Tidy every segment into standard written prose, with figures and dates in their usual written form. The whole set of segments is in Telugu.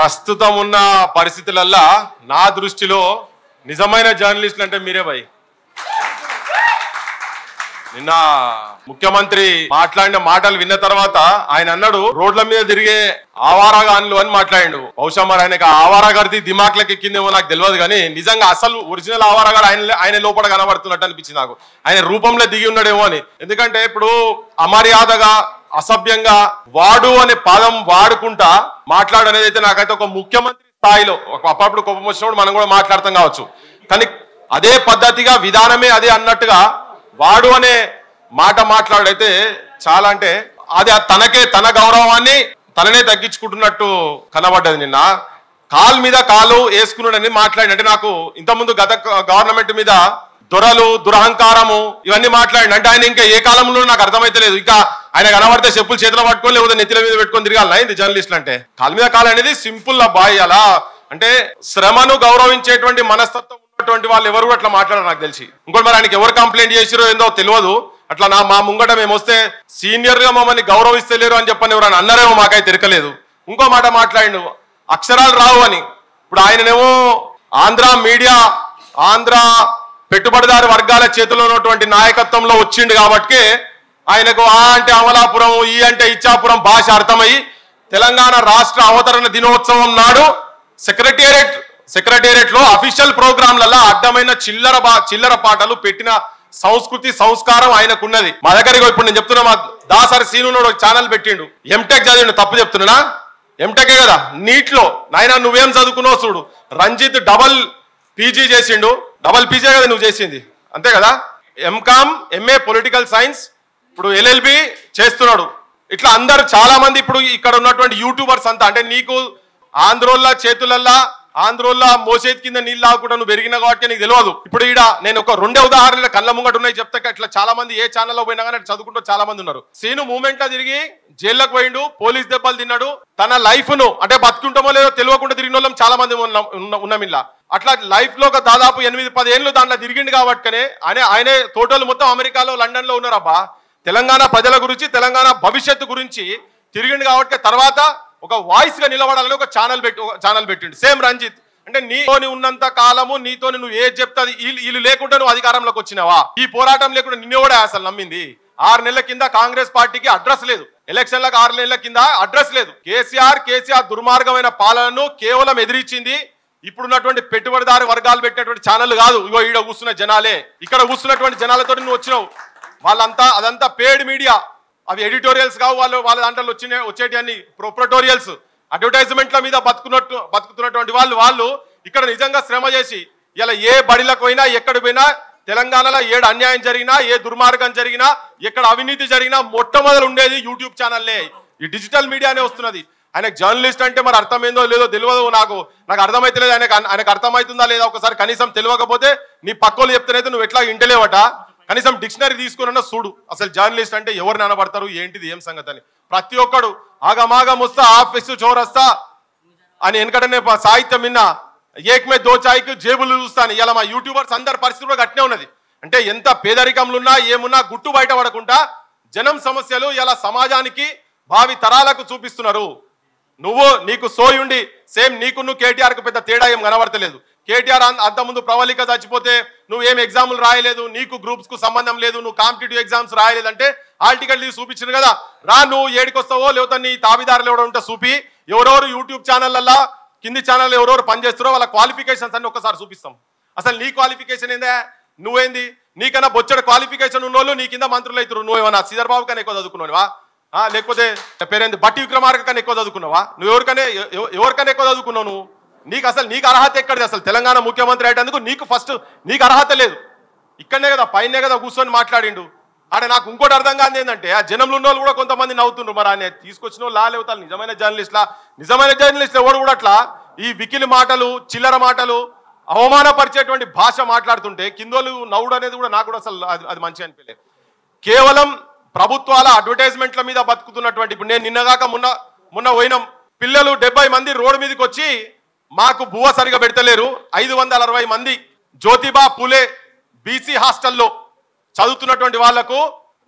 ప్రస్తుతం ఉన్న పరిస్థితులల్లో నా దృష్టిలో నిజమైన జర్నలిస్టులు అంటే మీరే భయ్. నిన్న ముఖ్యమంత్రి మాట్లాడిన మాటలు విన్న తర్వాత ఆయన అన్నాడు రోడ్ల మీద తిరిగే ఆవారాగాన్లు అని మాట్లాడిండు. బహుశా మరి ఆయనకు ఆవారాగారిది దిమాక్లకి ఎక్కిందేమో నాకు తెలియదు, కానీ నిజంగా అసలు ఒరిజినల్ ఆవారాగాడు ఆయన లోపల కనబడుతున్నట్టు అనిపించింది నాకు. ఆయన రూపంలో దిగి ఉన్నాడేమో అని. ఎందుకంటే ఇప్పుడు అమర్యాదగా అసభ్యంగా వాడు అనే పదం వాడుకుంటా మాట్లాడనేది అయితే నాకైతే ఒక ముఖ్యమంత్రి స్థాయిలో అప్పుడప్పుడు కోపం వచ్చినప్పుడు మనం కూడా మాట్లాడతాం కావచ్చు, కానీ అదే పద్ధతిగా విధానమే అదే అన్నట్టుగా వాడు అనే మాట మాట్లాడైతే చాలా అంటే అది తన గౌరవాన్ని తననే తగ్గించుకుంటున్నట్టు కనబడ్డది. నిన్న కాలు మీద కాలు వేసుకున్నాడని మాట్లాడి అంటే నాకు ఇంతకుముందు గత గవర్నమెంట్ మీద దొరలు దురహంకారము ఇవన్నీ మాట్లాడి అంటే ఆయన ఇంకా ఏ కాలంలో నాకు అర్థమైతే లేదు. ఇంకా ఆయన కనబడితే చెప్పులు చేతిలో పట్టుకొని లేకపోతే నెత్తిల మీద పెట్టుకొని తిరగాలి ఇది జర్నలిస్టులు అంటే. కాలు మీద కాలు అనేది సింపుల్ అబ్బాయి. అలా అంటే శ్రమను గౌరవించేటువంటి మనస్తత్వం ఉన్నటువంటి వాళ్ళు ఎవరు అట్లా మాట్లాడారు నాకు తెలిసి. ఇంకోటి మరి ఆయనకి ఎవరు కంప్లైంట్ చేసిరో ఏందో తెలియదు. అట్లా మా ముంగట మేము వస్తే సీనియర్ గా మమ్మల్ని గౌరవిస్తలేరు అని చెప్పని ఎవరైనా అన్నారేమో మాకైతే తిరగలేదు. ఇంకో మాట మాట్లాడిండు అక్షరాలు రావు అని. ఇప్పుడు ఆయననేమో ఆంధ్ర మీడియా ఆంధ్ర పెట్టుబడిదారు వర్గాల చేతిలో ఉన్నటువంటి నాయకత్వంలో వచ్చిండు కాబట్టి ఆయనకు ఆ అంటే అమలాపురం ఈ అంటే ఇచ్చాపురం భాష అర్థమయ్యి తెలంగాణ రాష్ట్ర అవతరణ దినోత్సవం నాడు సెక్రటేరియట్ లో అఫీషియల్ ప్రోగ్రాంలలో అడ్డమైన చిల్లర పాటలు పెట్టిన సంస్కృతి సంస్కారం ఆయనకున్నది. మా దగ్గర ఇప్పుడు నేను చెప్తున్నా, మా దాసరి సీను ఛానల్ పెట్టిండు. ఎంటెక్ చదివిండు, తప్పు చెప్తున్నా? ఎంటెకే కదా. నీట్ లో నాయన నువ్వేం చదువుకున్నావు చూడు. రంజిత్ డబల్ పీజీ చేసిండు. డబల్ పీజీ కదా నువ్వు చేసింది, అంతే కదా. ఎంకామ్ ఎంఏ పొలిటికల్ సైన్స్, ఇప్పుడు ఎల్ఎల్బి చేస్తున్నాడు. ఇట్లా అందరు చాలా మంది ఇప్పుడు ఇక్కడ ఉన్నటువంటి యూట్యూబర్స్ అంతా అంటే నీకు ఆంధ్రోళ్ళ చేతులల్లా ఆంధ్రోళ్ళ మోసేది కింద నీళ్ళు ఆకుండా నువ్వు పెరిగిన కాబట్టి నీకు తెలియదు. ఇప్పుడు ఈడ నేను ఒక 2 ఉదాహరణలు కళ్ళ ముంగట ఉన్నాయి చెప్తే ఇట్లా చాలా మంది ఏ ఛానల్లో పోయినా కానీ చదువుకుంటూ చాలా మంది ఉన్నారు. సీను మూమెంట్ లో తిరిగి జైల్లోకి పోయిండు, పోలీస్ దెబ్బలు తిన్నాడు. తన లైఫ్ ను అంటే బతుకుంటామో లేదో తెలియకుండా తిరిగిన వాళ్ళం చాలా మంది ఉన్నాం ఇలా. అట్లా లైఫ్ లో దాదాపు 8-10 ఏళ్ళు దాంట్లో తిరిగిండు కాబట్టి ఆయనే టోటల్ మొత్తం అమెరికాలో లండన్ లో ఉన్నారబ్బా. తెలంగాణ ప్రజల గురించి తెలంగాణ భవిష్యత్తు గురించి తిరిగిండు కాబట్టి తర్వాత ఒక వాయిస్ గా నిలబడాలని ఒక ఛానల్ పెట్టిండు. సేమ్ రంజిత్ అంటే నీతోని ఉన్నంత కాలము నీతోని నువ్వు ఏది చెప్తాది వీళ్ళు లేకుండా నువ్వు అధికారంలోకి వచ్చినావా? ఈ పోరాటం లేకుండా నిన్ను కూడా అసలు నమ్మింది. 6 నెలల కింద కాంగ్రెస్ పార్టీకి అడ్రస్ లేదు. ఎలక్షన్లకు 6 నెలల కింద అడ్రస్ లేదు. కేసీఆర్ దుర్మార్గమైన పాలనను కేవలం ఎదిరించింది ఇప్పుడున్నటువంటి పెట్టుబడిదారు వర్గాలు పెట్టినటువంటి ఛానల్ కాదు. ఇగో ఈడ కూర్చున్న జనాలే. ఇక్కడ కూర్చున్నటువంటి జనాలతో నువ్వు వచ్చినావు. అదంతా పేడ్ మీడియా. అవి ఎడిటోరియల్స్ కావు. వాళ్ళ దాంట్లో వచ్చేటి అన్ని ప్రొప్రటోరియల్స్ అడ్వర్టైజ్మెంట్ల మీద బతుకుతున్నటువంటి వాళ్ళు ఇక్కడ నిజంగా శ్రమ చేసి ఇలా ఏ బడిలకు పోయినా ఎక్కడ పోయినా తెలంగాణలో ఏడు అన్యాయం జరిగినా ఏ దుర్మార్గం జరిగినా ఎక్కడ అవినీతి జరిగినా మొట్టమొదలు ఉండేది యూట్యూబ్ ఛానల్లే. ఈ డిజిటల్ మీడియానే వస్తున్నది. ఆయనకు జర్నలిస్ట్ అంటే మరి అర్థమైందో లేదో తెలియదు. నాకు అర్థమైతే లేదు. ఆయనకు అర్థమవుతుందా లేదా ఒకసారి కనీసం తెలియకపోతే నీ పక్కోళ్ళు చెప్తేనైతే నువ్వు ఎట్లా ఇంటలేవట. కనీసం డిక్షనరీ తీసుకున్నా చూడు అసలు జర్నలిస్ట్ అంటే ఎవరు నిలబడతారు ఏంటిది ఏం సంగతి అని. ప్రతి ఒక్కడు ఆగమాగం వస్తా ఆఫీసు చోరస్తా అని వెనకటనే సాహిత్యం విన్న ఏకమే దోచాయికి జేబులు చూస్తాను. ఇలా మా యూట్యూబర్స్ అందరి పరిస్థితి కూడా గట్టినే ఉన్నది. అంటే ఎంత పేదరికంలో ఉన్నా ఏమున్నా గుట్టు బయట పడకుండా జనం సమస్యలు ఇలా సమాజానికి భావి తరాలకు చూపిస్తున్నారు. నీకు సోయుండి సేమ్ నీకు కేటీఆర్కు పెద్ద తేడా ఏం కనబడతలేదు. కేటీఆర్ అంతకుముందు ప్రవళిక చచ్చిపోతే నువ్వేం ఎగ్జాములు రాయలేదు, నీకు గ్రూప్స్ కు సంబంధం లేదు, నువ్వు కాంపిటేటివ్ ఎగ్జామ్స్ రాయలేదంటే హాల్ టికెట్ చూపించింది కదా. నువ్వు ఏడికొస్తావో లేకపోతే నీ తాబిదారులు ఎవడో ఉంటే చూపి ఎవరెవరు యూట్యూబ్ ఛానళ్ళల్లో కింది ఛానల్ ఎవరెవరు పనిచేస్తారో వాళ్ళ క్వాలిఫికేషన్స్ అన్ని ఒక్కసారి చూపిస్తాం. అసలు నీ క్వాలిఫికేషన్ ఏందా? నువ్వేంది? నీకన్నా బొచ్చడు క్వాలిఫికేషన్ ఉన్నోళ్ళు నీ కింద మంత్రులు అవుతారు. నువ్వేమన్నా శ్రీధర్బాబు కన్నా ఎక్కువ చదువుకున్నావా? లేకపోతే పేరేంది బట్టి విక్రమార్క కన్నా ఎక్కువ చదువుకున్నావా? నువ్వు ఎవరికన్నా ఎక్కువ చదువుకున్నావు? నువ్వు నీకు అర్హత ఎక్కడిది? అసలు తెలంగాణ ముఖ్యమంత్రి అయ్యేందుకు నీకు అర్హత లేదు. ఇక్కడనే కదా పైనే కదా కూర్చొని మాట్లాడిండు. నాకు ఇంకోటి అర్థం కాదు ఏంటంటే ఆ జనంలో ఉన్న వాళ్ళు కూడా కొంతమంది నవ్వుతుండ్రు. మరి ఆయన తీసుకొచ్చిన వాళ్ళు లేవుతారు నిజమైన జర్నలిస్టులు ఎవరు కూడా అట్లా ఈ వికిలి మాటలు చిల్లర మాటలు అవమానపరిచేటువంటి భాష మాట్లాడుతుంటే కిందోళ్ళు నవ్వుడు అనేది కూడా నాకు కూడా అసలు అది మంచి అనిపించలేదు. కేవలం ప్రభుత్వాల అడ్వర్టైజ్మెంట్ల మీద బతుకుతున్నటువంటి ఇప్పుడు నేను నిన్నగాక మొన్న పోయినాం. పిల్లలు 70 మంది రోడ్డు మీదకి వచ్చి మాకు బువ్వ సరిగా పెడతలేరు. 560 మంది జ్యోతిబా పూలే బీసీ హాస్టల్లో చదువుతున్నటువంటి వాళ్లకు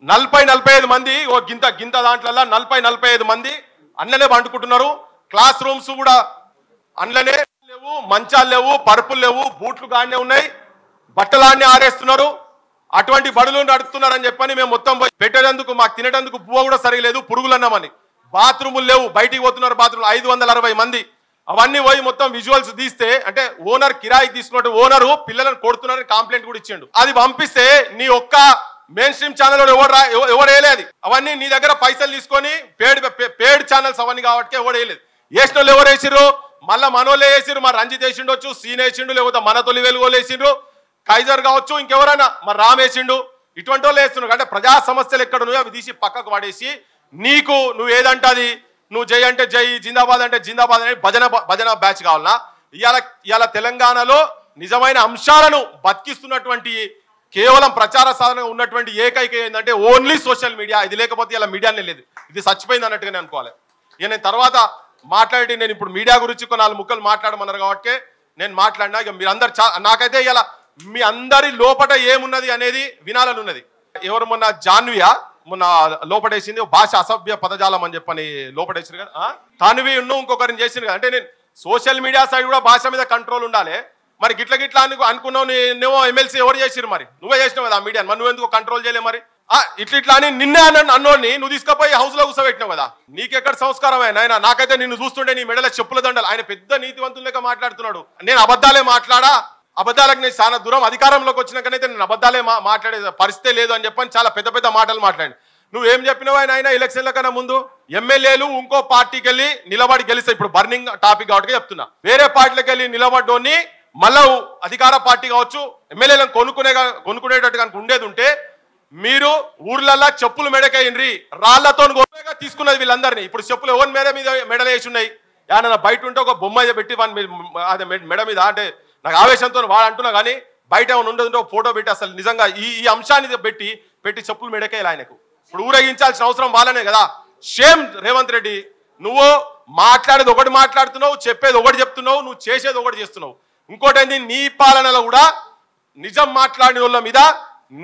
40-45 మంది ఓ గింత దాంట్లో 40-45 మంది అన్ననే పండుకుంటున్నారు. క్లాస్ రూమ్స్ కూడా అండ్లనే లేవు, మంచాలు లేవు, పరుపులు లేవు, బూట్లు గానే ఉన్నాయి, బట్టలాన్ని ఆరేస్తున్నారు. అటువంటి బడులు నడుపుతున్నారని చెప్పని మేము మొత్తం పెట్టేందుకు మాకు తినేటందుకు పువ్వు కూడా సరిగలేదు, పురుగులు అన్నామని. బాత్రూములు లేవు, బయటికి పోతున్నారు బాత్రూములు 560 మంది. అవన్నీ పోయి మొత్తం విజువల్స్ తీస్తే అంటే ఓనర్ కిరాయికి తీసుకున్నట్టు ఓనరు పిల్లలను కొడుతున్నారని కంప్లైంట్ కూడా ఇచ్చిండు. అది పంపిస్తే నీ ఒక్క మెయిన్ స్ట్రీమ్ ఛానల్ ఎవరు వేయలేదు. అవన్నీ నీ దగ్గర పైసలు తీసుకొని పేడ్ ఛానల్స్ అవన్నీ కాబట్టి ఎవరు వేయలేదు. వేసిన వాళ్ళు ఎవరు వేసిర్రు? మళ్ళీ మనోళ్ళే వేసిర్రు. మరి రంజిత్ వేసిండొచ్చు, సీన్ వేసిండు, లేకపోతే మన తొలి వెలుగోలు వేసిండ్రు, కైజర్ కావచ్చు, ఇంకెవరైనా మరి రామ్ వేసిండు. ఇటువంటి వాళ్ళు వేస్తున్నారు. అంటే ప్రజా సమస్యలు ఎక్కడ ఉన్నాయో అవి తీసి పక్కకు పడేసి నీకు నువ్వు ఏదంటే అది, నువ్వు జై అంటే జై, జిందాబాద్ అంటే జిందాబాద్ అని భజన బ్యాచ్ కావాలన్నా? ఇవాళ తెలంగాణలో నిజమైన అంశాలను బతికిస్తున్నటువంటి కేవలం ప్రచార సాధన ఉన్నటువంటి ఏకైక ఏంటంటే ఓన్లీ సోషల్ మీడియా. ఇది లేకపోతే ఇలా మీడియానే లేదు, ఇది చచ్చిపోయింది అన్నట్టుగానే అనుకోవాలి. ఇక నేను తర్వాత మాట్లాడి నేను ఇప్పుడు మీడియా గురించి కొన్ని 4 ముక్కలు మాట్లాడమన్నారు కాబట్టి నేను మాట్లాడినా. ఇక మీరందరు నాకైతే ఇలా మీ అందరి లోపట ఏమున్నది అనేది వినాలని ఉన్నది. ఎవరు మొన్న జాన్వియా మొన్న లోపడేసింది భాష అసభ్య పదజాలం అని చెప్పని లోపడేసారు కదా, తన్వి ఇంకొకరిని చేసింది కదా. అంటే నేను సోషల్ మీడియా సైడ్ కూడా భాష మీద కంట్రోల్ ఉండాలి. మరి గిట్లా అనుకున్నావు, నువ్వు ఎమ్మెల్సీ ఎవరు చేసిరు? మరి నువ్వే చేసినావు కదా ఆ మీడియా, మరి నువ్వెందుకు కంట్రోల్ చేయలే? మరి ఇట్లా అని నిన్నే అన్నోడిని నువ్వు తీసుకుపోయి హౌస్ లో కూర్చోబెట్టినావు కదా. నీకెక్కడ సంస్కారం ఆయన? నాకైతే నిన్ను చూస్తుంటే నీ మెడల చెప్పుల దండలు. ఆయన పెద్ద నీతివంతులు లెక్క మాట్లాడుతున్నాడు. నేను అబద్ధాలే మాట్లాడా, అబద్ధాలకు నేను చాలా దూరం, అధికారంలోకి వచ్చినాకనైతే నేను అబద్ధాలే మాట్లాడే పరిస్థితే లేదు అని చెప్పని చాలా పెద్ద మాటలు మాట్లాడి నువ్వేం చెప్పినావు? ఆయన ఎలక్షన్ల కన్నా ముందు ఎమ్మెల్యేలు ఇంకో పార్టీకి వెళ్ళి నిలబడి గెలిస్తే, ఇప్పుడు బర్నింగ్ టాపిక్ కాబట్టి చెప్తున్నా, వేరే పార్టీలకు వెళ్ళి నిలబడ్డోని మళ్ళా అధికార పార్టీ కావచ్చు ఎమ్మెల్యేలను కొనుక్కునేటట్టు కనుక ఉండేది ఉంటే మీరు ఊర్లల్లా చెప్పులు మెడకైండ్రి, రాళ్లతో తీసుకున్నది వీళ్ళందరినీ. ఇప్పుడు చెప్పులు ఎవరి మీద మెడలు వేసి ఉన్నాయి? ఏమన్నా బయట ఉంటే ఒక బొమ్మ పెట్టి అదే మెడ మీద, అంటే నాకు ఆవేశంతో వాడు అంటున్నా కానీ బయట ఏమైనా ఉండదు ఒక ఫోటో పెట్టి అసలు నిజంగా ఈ అంశాన్ని పెట్టి చెప్పులు మెడకేయాలి ఆయనకు. ఇప్పుడు ఊరేగించాల్సిన అవసరం వాళ్ళనే కదా. షేమ్ రేవంత్ రెడ్డి, నువ్వు మాట్లాడేది ఒకటి మాట్లాడుతున్నావు, చెప్పేది ఒకటి చెప్తున్నావు, నువ్వు చేసేది ఒకటి చేస్తున్నావు. ఇంకోటి ఏంది, నీ పాలనలో కూడా నిజం మాట్లాడిన వాళ్ళ మీద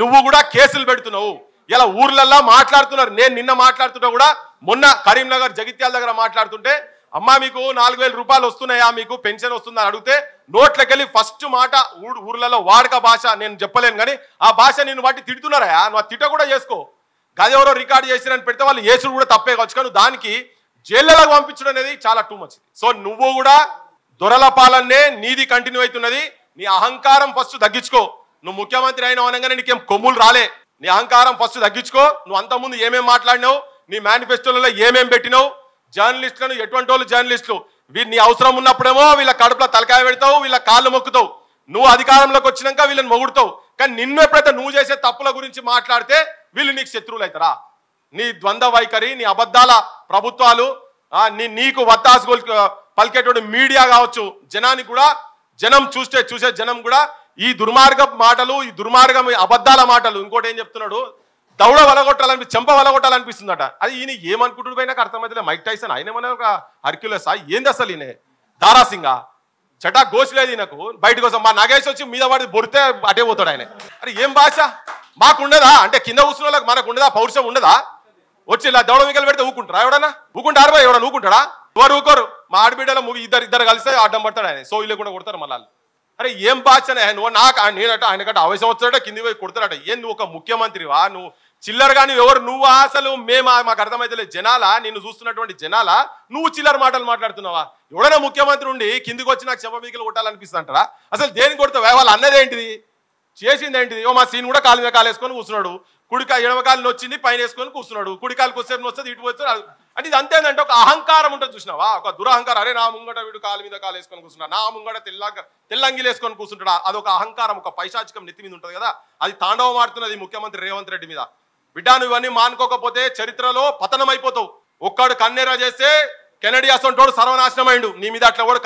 నువ్వు కూడా కేసులు పెడుతున్నావు. ఇలా ఊర్లల్లా మాట్లాడుతున్నారు. నేను నిన్న మాట్లాడుతున్నా కూడా, మొన్న కరీంనగర్ జగిత్యాల దగ్గర మాట్లాడుతుంటే, అమ్మా మీకు 4000 రూపాయలు వస్తున్నాయా, మీకు పెన్షన్ వస్తుందా అని అడిగితే నోట్లకెళ్ళి ఫస్ట్ మాట ఊర్లలో వాడక భాష, నేను చెప్పలేను కానీ ఆ భాష నిన్ను బట్టి తిడుతున్నారా? నువ్వు తిట్ట కూడా చేసుకో. గదెవరో రికార్డు చేసిరని పెడితే వాళ్ళు ఏసుడు కూడా తప్పే కావచ్చు, కానీ దానికి జైళ్ళకు పంపించడం అనేది చాలా టూ మచ్. సో నువ్వు కూడా దొరల పాలనే నీది కంటిన్యూ అవుతున్నది. నీ అహంకారం ఫస్ట్ తగ్గించుకో. నువ్వు ముఖ్యమంత్రి అయినావు అనగానే నీకేం కొమ్ములు రాలే. నీ అహంకారం ఫస్ట్ తగ్గించుకో. నువ్వు అంతకుముందు ఏమేమి మాట్లాడినావు, నీ మేనిఫెస్టోలలో ఏమేమి పెట్టినావు, జర్నలిస్టులను ఎటువంటి వాళ్ళు జర్నలిస్టులు నీ అవసరం ఉన్నప్పుడేమో వీళ్ళ కడుపులో తలకాయ పెడతావు, వీళ్ళ కాళ్ళు మొక్కుతావు. నువ్వు అధికారంలోకి వచ్చినాక వీళ్ళని మొగుడుతావు. కానీ నిన్ను ఎప్పుడైతే నువ్వు చేసే తప్పుల గురించి మాట్లాడితే వీళ్ళు నీకు శత్రువులు అవుతారా? నీ ద్వంద్వ వైఖరి, నీ అబద్ధాల ప్రభుత్వాలు, నీకు వత్తాసు పలికేటువంటి మీడియా కావచ్చు, జనానికి కూడా జనం చూసే జనం కూడా ఈ దుర్మార్గ మాటలు, ఈ దుర్మార్గం అబద్ధాల మాటలు. ఇంకోటి ఏం చెప్తున్నాడు, దౌడ చెంప వలగొట్టాలనిపిస్తుందట. అది ఈయన ఏమనుకుంటుడు పోయి నాకు అర్థమైతే. మైక్ టైసన్ ఆయన ఏమన్నా ఒక హర్క్యులస్ ఏంది అసలు? ఈయన దారాసింగా చటా గోసిలేదు ఈయనకు. బయటకు వస్తాం మా నాగేష్ వచ్చి మీద పడి బొరితే అటే పోతాడు ఆయన. అరే ఏం భాష మాకుండదా? అంటే కింద కూర్చున్న వాళ్ళకి మనకు ఉండదా? పౌరుషం ఉండదా? వచ్చి ఇలా దౌడ మిగలు పెడితే ఊకుంటారా? ఎవడన్నా ఊకుంటారు? ఎవడన్నా ఊకుంటాడా? ఎవరు ఊకోరు. మా ఆడబిడ్డల ఇద్దరు కలిస్తే అడ్డం పడతాడు ఆయన. సో ఇల్లు కూడా కొడతారు మళ్ళీ. అరే ఏం భాష నువ్వు? నాకు నేనట ఆయనకట ఆవేశం వచ్చాడట, కింది పోయి కొడతాడట. ఏం నువ్వు ఒక ముఖ్యమంత్రివా? నువ్వు చిల్లర కానీ ఎవరు నువ్వు? అసలు మాకు అర్థమైతే జనాలా, నిన్ను చూస్తున్నటువంటి జనాలా నువ్వు చిల్లర మాటలు మాట్లాడుతున్నావా? ఎవడైనా ముఖ్యమంత్రి ఉండి కిందికి వచ్చి నాకు చెంప మీకలు కొట్టాలనిపిస్తుంది అంటారా? అసలు దేనికి కొడతావు? వాళ్ళు అన్నది ఏంటిది, చేసింది ఏంటిది? మా సీన్ కూడా కాలు మీద కాలు వేసుకొని కూర్చున్నాడు. ఎడమకాలు వచ్చింది పైన వేసుకొని కూర్చున్నాడు. కుడికాలకు వచ్చేపు వస్తుంది, ఇటు వస్తుంది. అంటే ఇది అంతేందంటే ఒక అహంకారం ఉంటుంది చూసినావా? ఒక దురహంకారం. అరే నా ముంగట వీడు కాలు మీద కాలు వేసుకొని కూర్చున్నాడు, నా ముంగట తెల్లంగిలు వేసుకొని కూర్చుంటాడా? అదొక అహంకారం, ఒక పైశాచికం నెత్తి మీద ఉంటుంది కదా. అది తాండవం ఆడుతున్నది ముఖ్యమంత్రి రేవంత్ రెడ్డి మీద. బిడ్డా నువ్వు ఇవన్నీ మానుకోకపోతే చరిత్రలో పతనం అయిపోతావు. ఒక్కడు కన్నెర చేస్తే కెనడీ అసంటోడు సర్వనాశనం అయిండు. నీ మీద అట్లా కూడా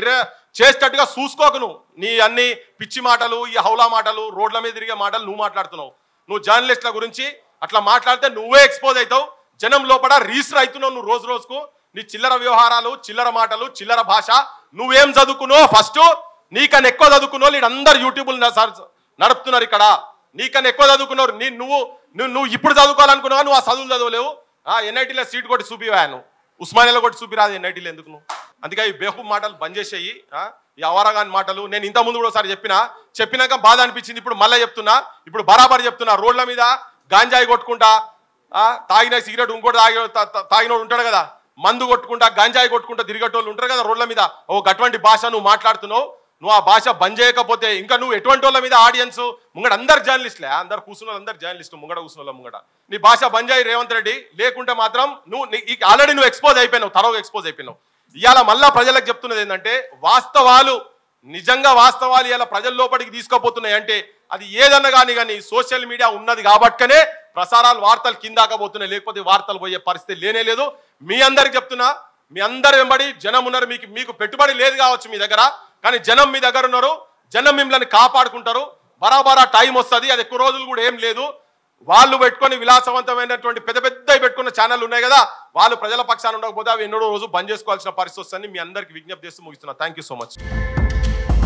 ఎర్ర చేసేటట్టుగా చూసుకోకు. నువ్వు నీ అన్ని పిచ్చి మాటలు, ఈ హౌలా మాటలు, రోడ్ల మీద తిరిగే మాటలు నువ్వు మాట్లాడుతున్నావు. నువ్వు జర్నలిస్టుల గురించి అట్లా మాట్లాడితే నువ్వే ఎక్స్పోజ్ అవుతావు. జనం లోపల రీసర్ అవుతున్నావు నువ్వు రోజు రోజుకు. నీ చిల్లర వ్యవహారాలు, చిల్లర మాటలు, చిల్లర భాష. నువ్వేం చదువుకున్నావు? ఫస్ట్ నీకన్నా ఎక్కువ చదువుకున్నావు వీళ్ళందరూ యూట్యూబ్లు నడుపుతున్నారు ఇక్కడ. నీకన్నా ఎక్కువ చదువుకున్నారు. నువ్వు ఇప్పుడు చదువుకోవాలనుకున్నావు, నువ్వు ఆ చదువులు చదవలేవు. ఎన్ఐటీలో సీట్ కొట్టి చూపివా నువ్వు. ఉస్మానియాలో కొట్టి చూపిరాదు ఎన్ఐటీలు ఎందుకు నువ్వు? అందుకే ఈ బేహూబ్ మాటలు బంద్ చేసేయి. ఈ అవరాగాని మాటలు నేను ఇంత ముందు కూడా ఒకసారి చెప్పినాక బాధ అనిపించింది. ఇప్పుడు మళ్ళీ చెప్తున్నా, ఇప్పుడు బరాబర్ చెప్తున్నా. రోడ్ల మీద గాంజాయి కొట్టుకుంటా, తాగిన సిగరెట్ ఇంకోటి తాగినోడు ఉంటాడు కదా, మందు కొట్టుకుంటా గంజాయి కొట్టుకుంటా తిరిగేటోళ్ళు ఉంటారు కదా రోడ్ల మీద. అటువంటి భాష నువ్వు మాట్లాడుతున్నావు. నువ్వు ఆ భాష బంద్ చేయకపోతే ఇంకా నువ్వు ఎటువంటి వాళ్ళ మీద ఆడియన్స్ ముంగడ అందరు జర్నలిస్టులే, అందరు కూర్చున్న అందరు జర్నలిస్టు ముంగడ కూర్చున్న ముంగడ నీ భాష బంద్ చేయి రేవంత్ రెడ్డి. లేకుంటే మాత్రం ఆల్రెడీ నువ్వు ఎక్స్పోజ్ అయిపోయినావు, తరోగా ఎక్స్పోజ్ అయిపోయినావు. ఇవాళ మళ్ళా ప్రజలకు చెప్తున్నది ఏంటంటే వాస్తవాలు, నిజంగా వాస్తవాలు ఇలా ప్రజల లోపలికి తీసుకుపోతున్నాయి అంటే అది ఏదన్నా కానీ సోషల్ మీడియా ఉన్నది కాబట్టినే ప్రసారాలు వార్తలు కిందాకపోతున్నాయి, లేకపోతే వార్తలు పోయే పరిస్థితి లేనే లేదు. మీ అందరికి చెప్తున్నా, మీ అందరు వెంబడి జనం ఉన్నారు. మీకు పెట్టుబడి లేదు కావచ్చు మీ దగ్గర, కానీ జనం మీ దగ్గర ఉన్నారు. జనం మిమ్మల్ని కాపాడుకుంటారు. బరాబరా టైం వస్తుంది, అది ఎక్కువ రోజులు కూడా ఏం లేదు. వాళ్ళు పెట్టుకొని విలాసవంతమైనటువంటి పెద్ద పెట్టుకున్న ఛానల్ ఉన్నాయి కదా, వాళ్ళు ప్రజల పక్షాన ఉండకపోతే అవి ఎన్నో రోజు బంద్ చేసుకోవాల్సిన పరిస్థితి వస్తుంది. మీ అందరికి విజ్ఞప్తి చేస్తూ ముగిస్తున్నా. Thank you so much.